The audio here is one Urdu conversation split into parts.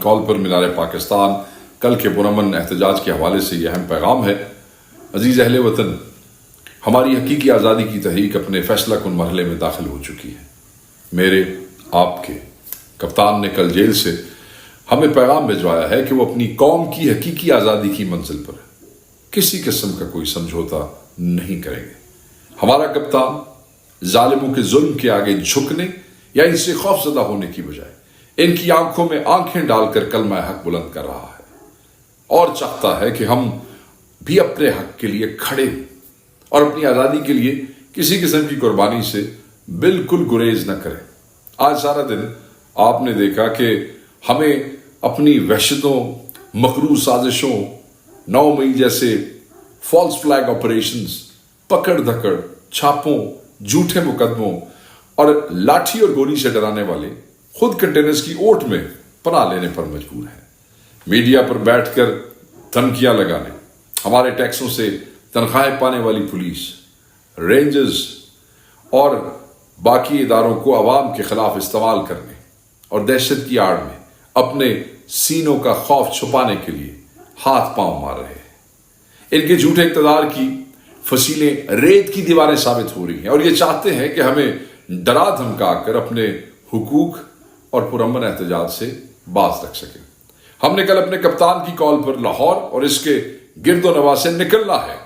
کال پر مینار پاکستان کل کے پرامن احتجاج کے حوالے سے یہ اہم پیغام ہے۔ عزیز اہل وطن، ہماری حقیقی آزادی کی تحریک اپنے فیصلہ کن مرحلے میں داخل ہو چکی ہے۔ میرے، آپ کے کپتان نے کل جیل سے ہمیں پیغام بھجوایا ہے کہ وہ اپنی قوم کی حقیقی آزادی کی منزل پر کسی قسم کا کوئی سمجھوتا نہیں کریں گے۔ ہمارا کپتان ظالموں کے ظلم کے آگے جھکنے یا ان سے خوفزدہ ہونے کی بجائے ان کی آنکھوں میں آنکھیں ڈال کر کلمہ حق بلند کر رہا ہے اور چاہتا ہے کہ ہم بھی اپنے حق کے لیے کھڑے ہوں اور اپنی آزادی کے لیے کسی قسم کی قربانی سے بالکل گریز نہ کریں۔ آج سارا دن آپ نے دیکھا کہ ہمیں اپنی وحشتوں، مکروہ سازشوں، 9 مئی جیسے فالس فلیگ آپریشنز، پکڑ دھکڑ، چھاپوں، جھوٹے مقدموں اور لاٹھی اور گولی سے ڈرانے والے خود کنٹینرز کی اوٹ میں پناہ لینے پر مجبور ہیں۔ میڈیا پر بیٹھ کر دھمکیاں لگانے، ہمارے ٹیکسوں سے تنخواہیں پانے والی پولیس، رینجرز اور باقی اداروں کو عوام کے خلاف استعمال کرنے اور دہشت کی آڑ میں اپنے سینوں کا خوف چھپانے کے لیے ہاتھ پاؤں مار رہے ہیں۔ ان کے جھوٹے اقتدار کی فصیلیں ریت کی دیواریں ثابت ہو رہی ہیں اور یہ چاہتے ہیں کہ ہمیں ڈرا دھمکا کر اپنے حقوق اور پرامن احتجاج سے باز رکھ سکیں۔ ہم نے کل اپنے کپتان کی کال پر لاہور اور اس کے گرد و نواح سے نکلنا ہے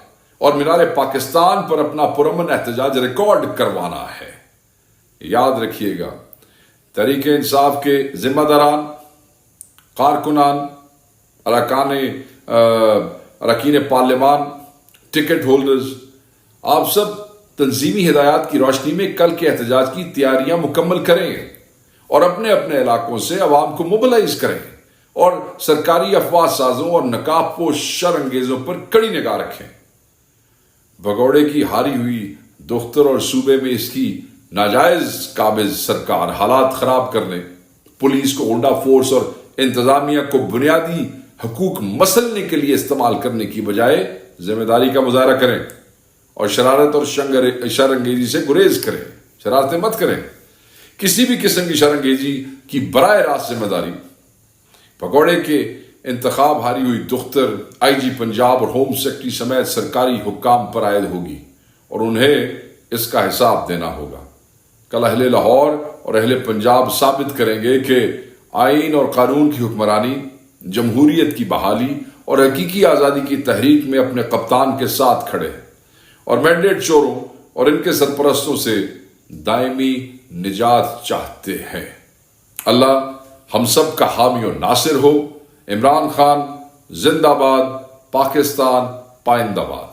اور مینار پاکستان پر اپنا پرامن احتجاج ریکارڈ کروانا ہے۔ یاد رکھیے گا، تحریک انصاف کے ذمہ داران، کارکنان، اراکین پارلیمان، ٹکٹ ہولڈرز، آپ سب تنظیمی ہدایات کی روشنی میں کل کے احتجاج کی تیاریاں مکمل کریں اور اپنے اپنے علاقوں سے عوام کو موبلائز کریں اور سرکاری افواہ سازوں اور نقاب پوش شر انگیزوں پر کڑی نگاہ رکھیں۔ بھگوڑے کی ہاری ہوئی دختر اور صوبے میں اس کی ناجائز قابض سرکار حالات خراب کرنے، پولیس کو غنڈہ فورس اور انتظامیہ کو بنیادی حقوق مسلنے کے لیے استعمال کرنے کی بجائے ذمہ داری کا مظاہرہ کریں اور شرارت اور شر انگیزی سے گریز کریں۔ شرارتیں مت کریں۔ کسی بھی قسم کی شر انگیزی کی براہ راست ذمہ داری پکوڑے کے انتخاب ہاری ہوئی دختر، آئی جی پنجاب اور ہوم سیکرٹری سمیت سرکاری حکام پر عائد ہوگی اور انہیں اس کا حساب دینا ہوگا۔ کل اہل لاہور اور اہل پنجاب ثابت کریں گے کہ آئین اور قانون کی حکمرانی، جمہوریت کی بحالی اور حقیقی آزادی کی تحریک میں اپنے کپتان کے ساتھ کھڑے ہیں اور مینڈیٹ چوروں اور ان کے سرپرستوں سے دائمی نجات چاہتے ہیں۔ اللہ ہم سب کا حامی و ناصر ہو۔ عمران خان زندہ باد، پاکستان پائندہ باد۔